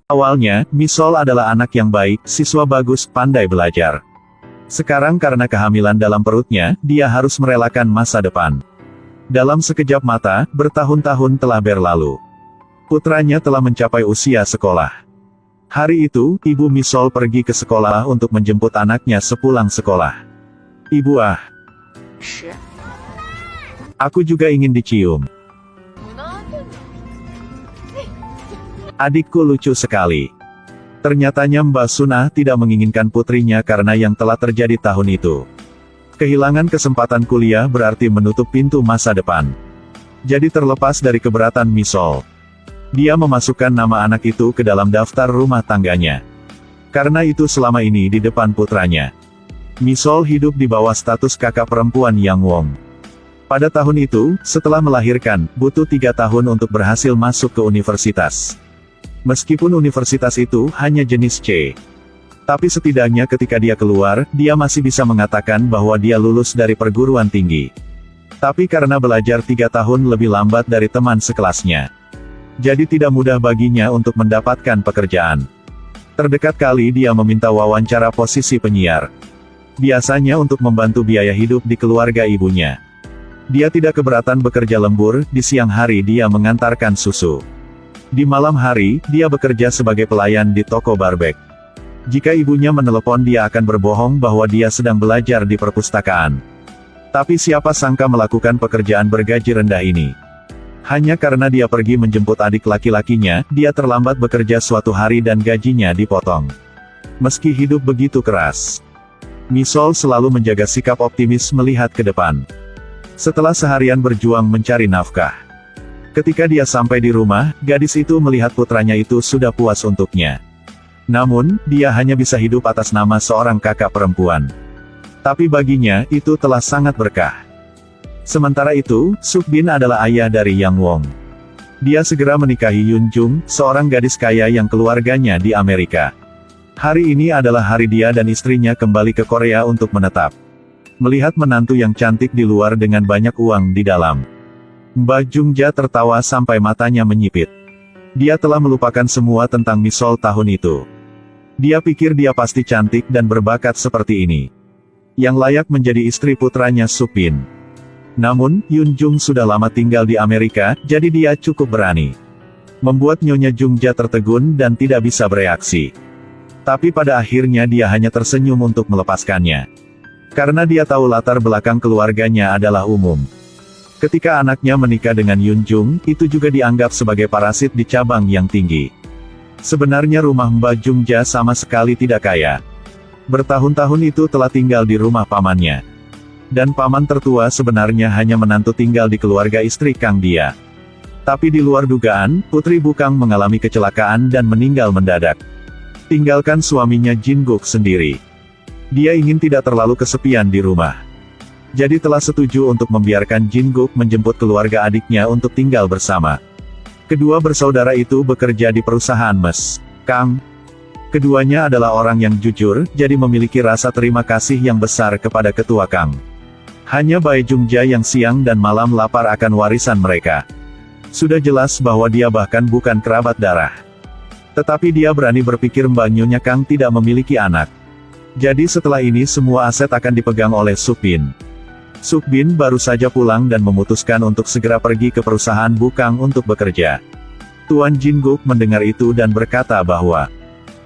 Awalnya, Misol adalah anak yang baik, siswa bagus, pandai belajar. Sekarang karena kehamilan dalam perutnya, dia harus merelakan masa depan. Dalam sekejap mata, bertahun-tahun telah berlalu. Putranya telah mencapai usia sekolah. Hari itu, Ibu Misol pergi ke sekolah untuk menjemput anaknya sepulang sekolah. "Ibu aku juga ingin dicium. Adikku lucu sekali." Ternyatanya Mbak Sunah tidak menginginkan putrinya karena yang telah terjadi tahun itu. Kehilangan kesempatan kuliah berarti menutup pintu masa depan. Jadi terlepas dari keberatan Misol, dia memasukkan nama anak itu ke dalam daftar rumah tangganya. Karena itu selama ini di depan putranya, Misol hidup di bawah status kakak perempuan Yang Wong. Pada tahun itu, setelah melahirkan, butuh 3 tahun untuk berhasil masuk ke universitas. Meskipun universitas itu hanya jenis C. Tapi setidaknya ketika dia keluar, dia masih bisa mengatakan bahwa dia lulus dari perguruan tinggi. Tapi karena belajar 3 tahun lebih lambat dari teman sekelasnya, jadi tidak mudah baginya untuk mendapatkan pekerjaan. Terdekat kali dia meminta wawancara posisi penyiar. Biasanya untuk membantu biaya hidup di keluarga ibunya. Dia tidak keberatan bekerja lembur, di siang hari dia mengantarkan susu. Di malam hari, dia bekerja sebagai pelayan di toko barbek. Jika ibunya menelepon dia akan berbohong bahwa dia sedang belajar di perpustakaan. Tapi siapa sangka melakukan pekerjaan bergaji rendah ini. Hanya karena dia pergi menjemput adik laki-lakinya, dia terlambat bekerja suatu hari dan gajinya dipotong. Meski hidup begitu keras, Misol selalu menjaga sikap optimis melihat ke depan. Setelah seharian berjuang mencari nafkah, ketika dia sampai di rumah, gadis itu melihat putranya itu sudah puas untuknya. Namun, dia hanya bisa hidup atas nama seorang kakak perempuan. Tapi baginya, itu telah sangat berkah. Sementara itu, Suk Bin adalah ayah dari Yang Wong. Dia segera menikahi Yun Jung, seorang gadis kaya yang keluarganya di Amerika. Hari ini adalah hari dia dan istrinya kembali ke Korea untuk menetap. Melihat menantu yang cantik di luar dengan banyak uang di dalam, Mbak Jungja tertawa sampai matanya menyipit. Dia telah melupakan semua tentang Misol tahun itu. Dia pikir dia pasti cantik dan berbakat seperti ini, yang layak menjadi istri putranya Suk Bin. Namun, Yun Jung sudah lama tinggal di Amerika, jadi dia cukup berani. Membuat Nyonya Jungja tertegun dan tidak bisa bereaksi. Tapi pada akhirnya dia hanya tersenyum untuk melepaskannya. Karena dia tahu latar belakang keluarganya adalah umum. Ketika anaknya menikah dengan Yun Jung, itu juga dianggap sebagai parasit di cabang yang tinggi. Sebenarnya rumah Mbak Jungja sama sekali tidak kaya. Bertahun-tahun itu telah tinggal di rumah pamannya. Dan paman tertua sebenarnya hanya menantu tinggal di keluarga istri Kang dia. Tapi di luar dugaan, Putri Bukang mengalami kecelakaan dan meninggal mendadak. Tinggalkan suaminya Jin Guk sendiri. Dia ingin tidak terlalu kesepian di rumah. Jadi telah setuju untuk membiarkan Jin Guk menjemput keluarga adiknya untuk tinggal bersama. Kedua bersaudara itu bekerja di perusahaan Mes Kang. Keduanya adalah orang yang jujur, jadi memiliki rasa terima kasih yang besar kepada ketua Kang. Hanya Bai Jungja yang siang dan malam lapar akan warisan mereka. Sudah jelas bahwa dia bahkan bukan kerabat darah. Tetapi dia berani berpikir Mbak Nyonya Kang tidak memiliki anak. Jadi setelah ini semua aset akan dipegang oleh Suk Bin. Suk Bin baru saja pulang dan memutuskan untuk segera pergi ke perusahaan Bukang untuk bekerja. Tuan Jin Guk mendengar itu dan berkata bahwa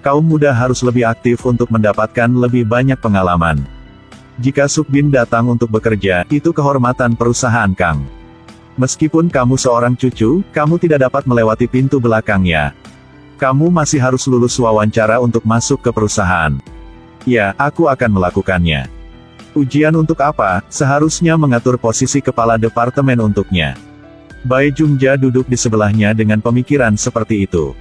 kaum muda harus lebih aktif untuk mendapatkan lebih banyak pengalaman. Jika Suk Bin datang untuk bekerja, itu kehormatan perusahaan Kang. Meskipun kamu seorang cucu, kamu tidak dapat melewati pintu belakangnya. Kamu masih harus lulus wawancara untuk masuk ke perusahaan. Ya, aku akan melakukannya. Ujian untuk apa? Seharusnya mengatur posisi kepala departemen untuknya. Bai Jungja duduk di sebelahnya dengan pemikiran seperti itu.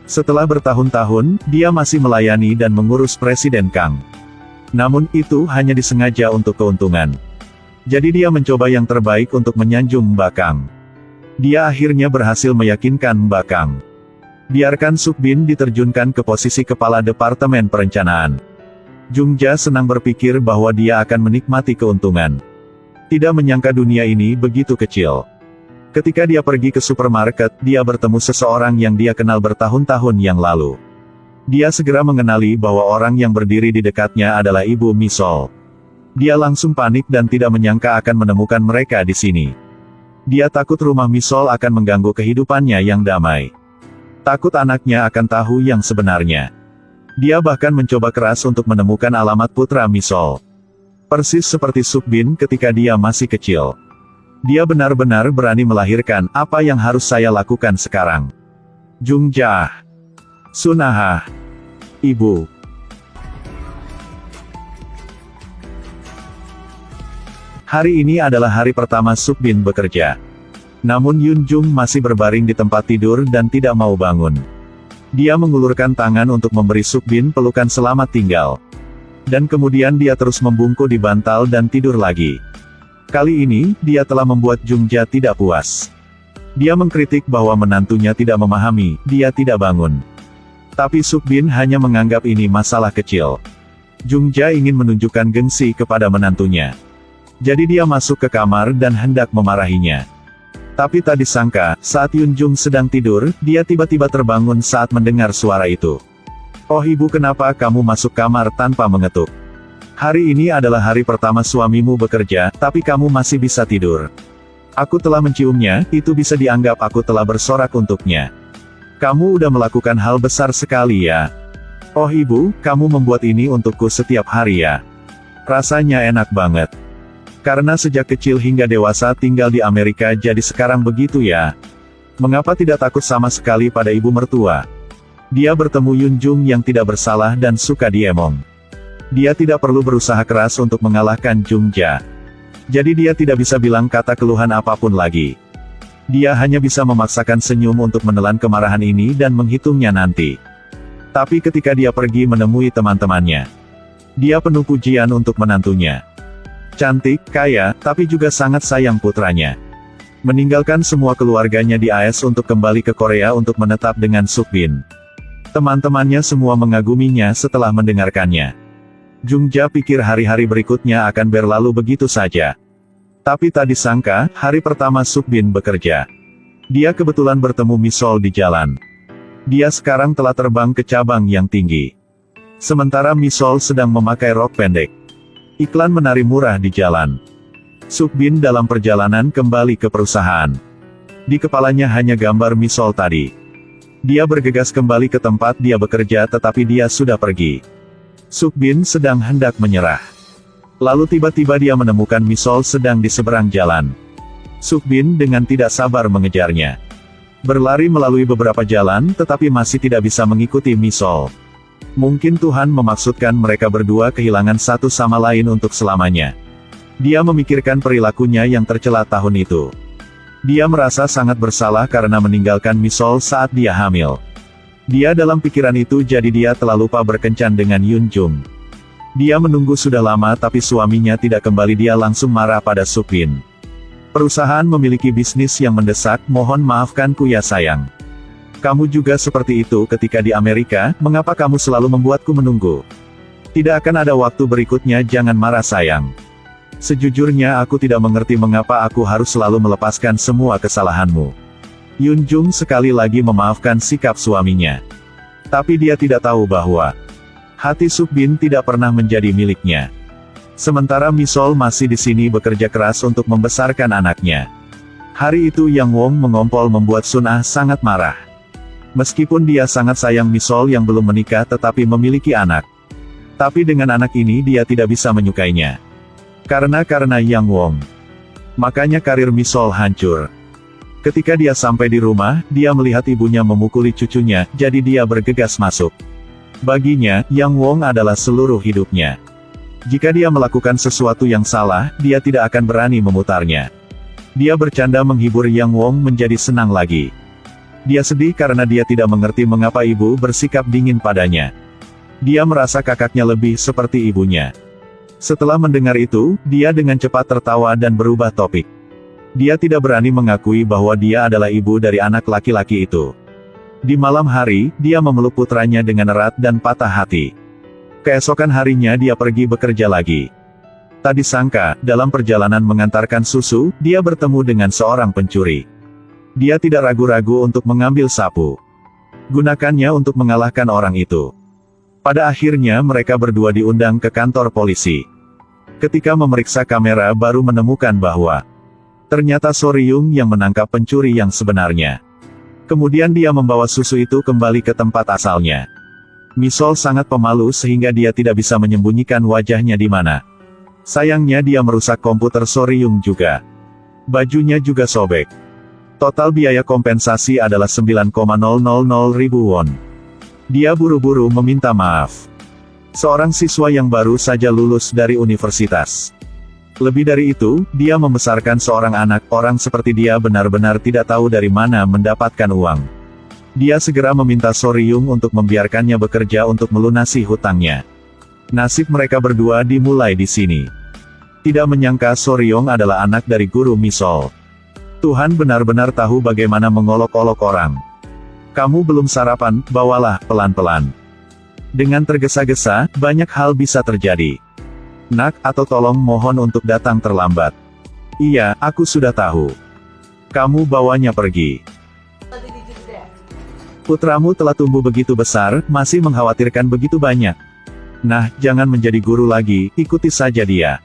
Setelah bertahun-tahun, dia masih melayani dan mengurus Presiden Kang. Namun, itu hanya disengaja untuk keuntungan. Jadi dia mencoba yang terbaik untuk menyanjung Mbak Kang. Dia akhirnya berhasil meyakinkan Mbak Kang. Biarkan Suk Bin diterjunkan ke posisi kepala departemen perencanaan. Jungja senang berpikir bahwa dia akan menikmati keuntungan. Tidak menyangka dunia ini begitu kecil. Ketika dia pergi ke supermarket, dia bertemu seseorang yang dia kenal bertahun-tahun yang lalu. Dia segera mengenali bahwa orang yang berdiri di dekatnya adalah Ibu Misol. Dia langsung panik dan tidak menyangka akan menemukan mereka di sini. Dia takut rumah Misol akan mengganggu kehidupannya yang damai. Takut anaknya akan tahu yang sebenarnya. Dia bahkan mencoba keras untuk menemukan alamat putra Misol. Persis seperti Sukbin ketika dia masih kecil. Dia benar-benar berani melahirkan. Apa yang harus saya lakukan sekarang? Jungja. Sunaha. Ibu. Hari ini adalah hari pertama Sukbin bekerja. Namun Yun Jung masih berbaring di tempat tidur dan tidak mau bangun. Dia mengulurkan tangan untuk memberi Sukbin pelukan selamat tinggal. Dan kemudian dia terus membungkuk di bantal dan tidur lagi. Kali ini, dia telah membuat Jungja tidak puas. Dia mengkritik bahwa menantunya tidak memahami, dia tidak bangun. Tapi Sukbin hanya menganggap ini masalah kecil. Jungja ingin menunjukkan gengsi kepada menantunya. Jadi dia masuk ke kamar dan hendak memarahinya. Tapi tak disangka, saat Yun Jung sedang tidur, dia tiba-tiba terbangun saat mendengar suara itu. "Oh ibu, kenapa kamu masuk kamar tanpa mengetuk? Hari ini adalah hari pertama suamimu bekerja, tapi kamu masih bisa tidur. Aku telah menciumnya, itu bisa dianggap aku telah bersorak untuknya. Kamu udah melakukan hal besar sekali ya. Oh ibu, kamu membuat ini untukku setiap hari ya. Rasanya enak banget. Karena sejak kecil hingga dewasa tinggal di Amerika jadi sekarang begitu ya. Mengapa tidak takut sama sekali pada ibu mertua?" Dia bertemu Yun Jung yang tidak bersalah dan suka diemong. Dia tidak perlu berusaha keras untuk mengalahkan Jungja. Jadi dia tidak bisa bilang kata keluhan apapun lagi. Dia hanya bisa memaksakan senyum untuk menelan kemarahan ini dan menghitungnya nanti. Tapi ketika dia pergi menemui teman-temannya, dia penuh pujian untuk menantunya. Cantik, kaya, tapi juga sangat sayang putranya. Meninggalkan semua keluarganya di AS untuk kembali ke Korea untuk menetap dengan Sukbin. Teman-temannya semua mengaguminya setelah mendengarkannya. Jungja pikir hari-hari berikutnya akan berlalu begitu saja. Tapi tak disangka, hari pertama Sukbin bekerja. Dia kebetulan bertemu Misol di jalan. Dia sekarang telah terbang ke cabang yang tinggi. Sementara Misol sedang memakai rok pendek. Iklan menari murah di jalan. Sukbin dalam perjalanan kembali ke perusahaan. Di kepalanya hanya gambar Misol tadi. Dia bergegas kembali ke tempat dia bekerja tetapi dia sudah pergi. Sukbin sedang hendak menyerah. Lalu tiba-tiba dia menemukan Misol sedang di seberang jalan. Sukbin dengan tidak sabar mengejarnya. Berlari melalui beberapa jalan tetapi masih tidak bisa mengikuti Misol. Mungkin Tuhan memaksudkan mereka berdua kehilangan satu sama lain untuk selamanya. Dia memikirkan perilakunya yang tercela tahun itu. Dia merasa sangat bersalah karena meninggalkan Misol saat dia hamil. Dia dalam pikiran itu jadi dia telah lupa berkencan dengan Yun Jung. Dia menunggu sudah lama tapi suaminya tidak kembali, dia langsung marah pada Sukbin. Perusahaan memiliki bisnis yang mendesak, mohon maafkanku ya sayang. Kamu juga seperti itu ketika di Amerika, mengapa kamu selalu membuatku menunggu? Tidak akan ada waktu berikutnya, jangan marah sayang. Sejujurnya aku tidak mengerti mengapa aku harus selalu melepaskan semua kesalahanmu. Yun Jung sekali lagi memaafkan sikap suaminya. Tapi dia tidak tahu bahwa hati Sukbin tidak pernah menjadi miliknya. Sementara Misol masih di sini bekerja keras untuk membesarkan anaknya. Hari itu Yang Wong mengompol membuat Sun Ah sangat marah. Meskipun dia sangat sayang Misol yang belum menikah tetapi memiliki anak. Tapi dengan anak ini dia tidak bisa menyukainya. Karena Yang Wong. Makanya karir Misol hancur. Ketika dia sampai di rumah, dia melihat ibunya memukuli cucunya, jadi dia bergegas masuk. Baginya, Yang Wong adalah seluruh hidupnya. Jika dia melakukan sesuatu yang salah, dia tidak akan berani memutarnya. Dia bercanda menghibur Yang Wong menjadi senang lagi. Dia sedih karena dia tidak mengerti mengapa ibu bersikap dingin padanya. Dia merasa kakaknya lebih seperti ibunya. Setelah mendengar itu, dia dengan cepat tertawa dan berubah topik. Dia tidak berani mengakui bahwa dia adalah ibu dari anak laki-laki itu. Di malam hari, dia memeluk putranya dengan erat dan patah hati. Keesokan harinya dia pergi bekerja lagi. Tak disangka, dalam perjalanan mengantarkan susu, dia bertemu dengan seorang pencuri. Dia tidak ragu-ragu untuk mengambil sapu. Gunakannya untuk mengalahkan orang itu. Pada akhirnya mereka berdua diundang ke kantor polisi. Ketika memeriksa kamera baru menemukan bahwa ternyata Soryung yang menangkap pencuri yang sebenarnya. Kemudian dia membawa susu itu kembali ke tempat asalnya. Misol sangat pemalu sehingga dia tidak bisa menyembunyikan wajahnya di mana. Sayangnya dia merusak komputer Soryung juga. Bajunya juga sobek. Total biaya kompensasi adalah 9,000 ribu won. Dia buru-buru meminta maaf. Seorang siswa yang baru saja lulus dari universitas. Lebih dari itu, dia membesarkan seorang anak. Orang seperti dia benar-benar tidak tahu dari mana mendapatkan uang. Dia segera meminta Soryung untuk membiarkannya bekerja untuk melunasi hutangnya. Nasib mereka berdua dimulai di sini. Tidak menyangka Soryung adalah anak dari guru Misol. Tuhan benar-benar tahu bagaimana mengolok-olok orang. Kamu belum sarapan, bawalah, pelan-pelan. Dengan tergesa-gesa, banyak hal bisa terjadi. Nak, atau tolong mohon untuk datang terlambat. Iya, aku sudah tahu. Kamu bawanya pergi. Putramu telah tumbuh begitu besar, masih mengkhawatirkan begitu banyak. Nah, jangan menjadi guru lagi, ikuti saja dia.